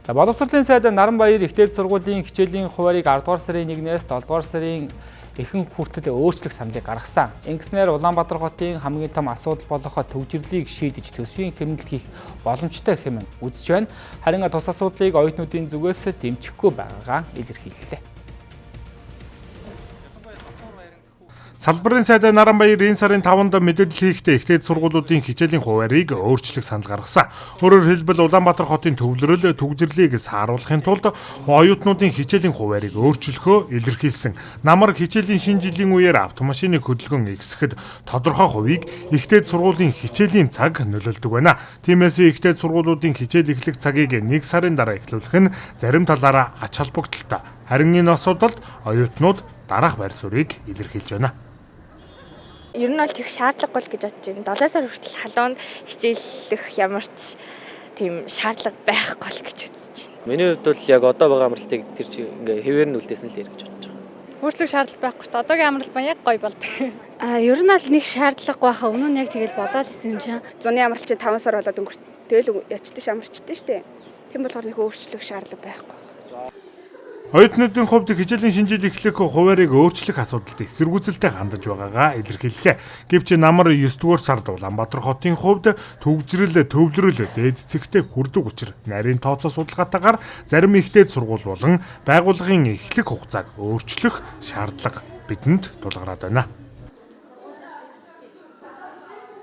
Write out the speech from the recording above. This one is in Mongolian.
Боловсролын сайд Наранбаяр ихтэй сургуулийн хичээлийн хуваарийг 10 дугаар сарын 1-ээс 7 дугаар сарын ихэнх хүртэл өөрчлөх саналыг гаргасан. Ингэснээр Улаанбаатар хотын хамгийн том асуудал болох төгжрлийг шийдэж төсвийн хэмнэлт хийх боломжтой хэмээн үзэж байна. Харин тус асуудлыг оюутнуудын зүгээс дэмжихгүй байгаагаа илэрхийллээ. Салбарын сайд Наранбаяр энэ сарын 5-нд мэдээлэл хийхдээ ихтэй сургуулиудын хичээлийн хуваарийг өөрчлөх санал гаргасан. Өөрөөр хэлбэл Улаанбаатар хотын төвлөрөл төгжрлийг сааруулахын тулд оюутнуудын хичээлийн хуваарийг өөрчлөхөө илэрхийлсэн. Намар хичээлийн шинэ жилийн үеэр автомашины хөдөлгөөн ихсэхэд тодорхой хувийг ихтэй сургуулийн хичээлийн цаг нөлөөлдөг байна. Тиймээс ихтэй сургуулиудын хичээл эхлэх цагийг 1 сарын дараа эхлүүлэх нь зарим талаараа ач холбогдолтой. Харин энэ асуудалд оюутнууд дараах байр суурийг илэрхийлж байна. Ер нь бол тех шаардлагагүй гэж бодож байна. 7 сар хүртэл халуунд хичээллэх ямар ч тийм шаардлага байхгүй гэж үзэж байна. Миний хувьд бол яг одоо байгаа амралтыг тэр чинь ингээ хэвээр нь үлдээсэн л гэж бодож байгаа. Өөрчлөх шаардлага байхгүй ч одоогийн амралт маань яг гоё болдог. Ер нь бол нэг шаардлагагүй байхаа өмнө нь яг тэгэл болоод исэн чинь. Зуны амралт чинь 5 сар болоод өнгөрт. Тэгэл ячдаш амарчдээ штэ. Тийм болохоор нэг өөрчлөх шаардлага байхгүй. Оюутнуудын хувьд хичээлийн шинэ жил эхлэх хуваарийг өөрчлөх асуудалд эсэргүүцэлтэй хандаж байгаагаа илэрхийллээ. Гэвч намар 9 дугаар сард Улаанбаатар хотын хувьд төгжрөл төвлөрөл дээд цэгтээ хүрдэг учраас нарийн тооцоо судалгаатаагаар зарим ихтэй сургууль болон байгууллагын эхлэх хугацааг өөрчлөх шаардлага бидэнд тулгараад байна.